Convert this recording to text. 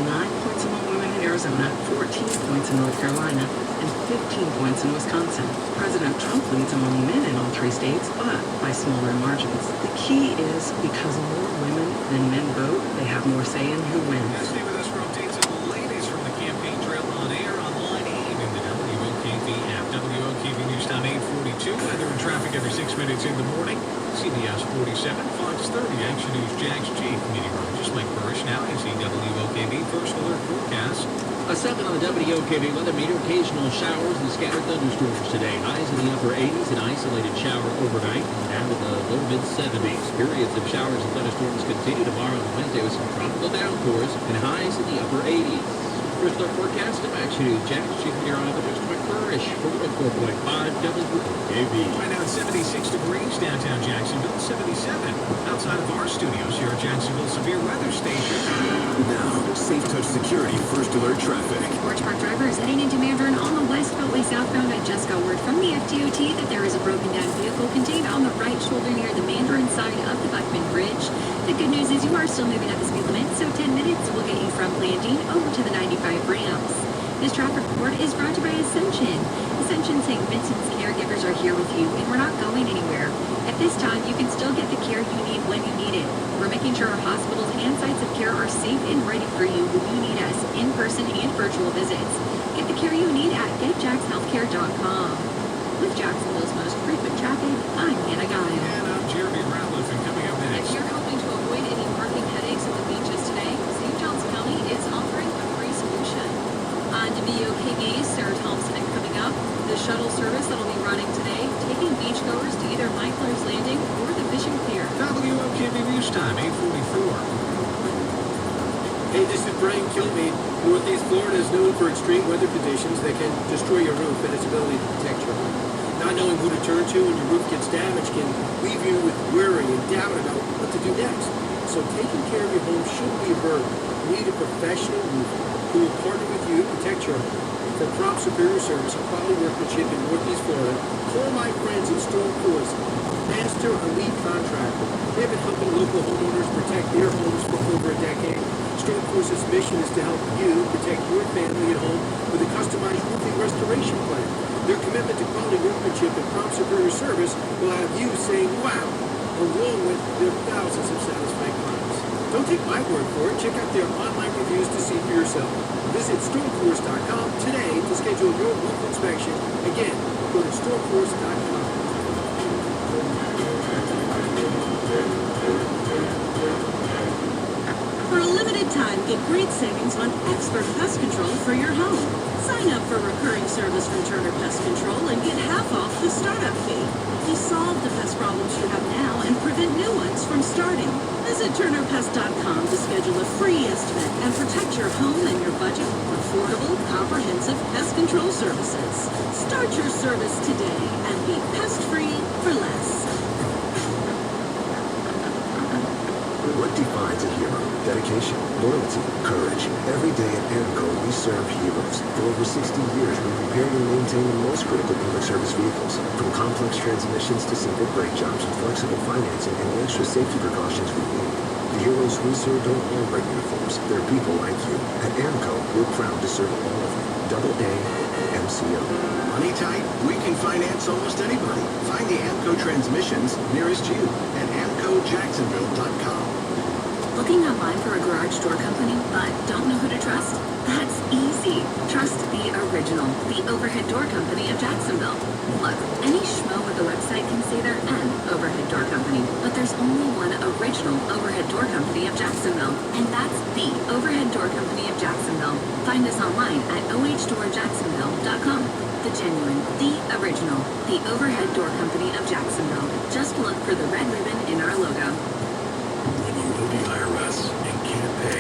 9 points among women in Arizona, 14 points in North Carolina, and 15 points in Wisconsin. President Trump leads among men in all 3 states, but by smaller margins. The key is because more women than men vote, they have more say in who wins. Stay with us for updates on the latest from the campaign trail on air, online, and in the WOKV app. WOKV News Time 8:42. Weather and traffic every 6 minutes in the morning. CBS 47, Fox 30, Action News Jax G. Meteorologist Mike Burrish now is the WOKV First Alert Forecast. A 7 on the WOKV weather meter. Occasional showers and scattered thunderstorms today. Highs in the upper 80s, an isolated shower overnight, and down to the low mid-70s. Periods of showers and thunderstorms continue tomorrow and Wednesday with some tropical downpours and highs in the upper 80s. First Alert Forecast of Action News Jax Chief Meteorologist Mike Burrish for 4.5 WOKV. Right now it's 76 degrees downtown Jacksonville, 77 outside of our studios here at Jacksonville Severe Weather Station. Now, Safe Touch Security First Alert traffic. Orange Park drivers heading into Mandarin on the West Beltway southbound. I just got word from the FDOT that there is a broken down vehicle contained on the right shoulder near the Mandarin side of the Buckman Bridge. The good news is you are still moving at the speed limit, so 10 minutes will get you from Blanding over to the 95 ramps. This traffic report is brought to you by Ascension. Ascension St. Vincent's caregivers are here with you, and we're not going anywhere. At this time, you can still get the care you need when you need it. We're making sure our hospitals and sites of care are safe and ready for you when you need us, in-person and virtual visits. Get the care you need at getjackshealthcare.com. With Jacksonville's most frequent traffic, I'm Hannah Guile. And I'm Jeremy Ratliff, and coming up If next. you're hoping to avoid any parking headaches at the beaches today, St. Johns County is offering a free solution. On WOKV, Sarah Thompson coming up, the shuttle service that'll be running today, taking beachgoers to either Michler's Landing or the Fishing Pier. WOKV News Time 8:44. Hey, this is Brian Kilmeade. Northeast Florida is known for extreme weather conditions that can destroy your roof and its ability to protect your home. Not knowing who to turn to when your roof gets damaged can leave you with worry and doubt about what to do next. So taking care of your home shouldn't be a burden. You need a professional roofer who will partner with you to protect your home. For prompt superior service and quality workmanship in Northeast Florida, call my friends at Storm Force, master elite contractor. They've been helping local homeowners protect their homes for over a decade. Storm Force's mission is to help you protect your family at home with a customized roofing restoration plan. Their commitment to quality workmanship and prompt superior service will have you saying wow, along with their thousands of satisfied clients. Don't take my word for it. Check out their online reviews to see for yourself. Visit stormforce.com today to schedule your roof inspection. Again, go to stormforce.com. For a limited time, get great savings on expert pest control for your home. Sign up for recurring service from Turner Pest Control and get half off the startup fee. We solve the pest problems you have now and prevent new ones from starting. Visit turnerpest.com to schedule a free estimate and protect your home and your budget with affordable, comprehensive pest control services. Start your service today and be pest-free for less. What defines a hero? Dedication, loyalty, courage. Every day at AMCO, we serve heroes. For over 60 years, we repair and maintain the most critical public service vehicles. From complex transmissions to simple brake jobs and flexible financing and the extra safety precautions we need. The heroes we serve don't all wear uniforms. They're people like you. At AMCO, we're proud to serve all of them. Double A, MCO. Money tight? We can finance almost anybody. Find the AMCO transmissions nearest you at AMCOJacksonville.com. Looking online for a garage door company, but don't know who to trust? That's easy. Trust the original, the Overhead Door Company of Jacksonville. Look, any schmo with a website can say they're an overhead door company, but there's only one original overhead door company of Jacksonville, and that's the Overhead Door Company of Jacksonville. Find us online at ohdoorjacksonville.com. The genuine, the original, the Overhead Door Company of Jacksonville. Just look for the red ribbon in our logo. When you owe the IRS and can't pay,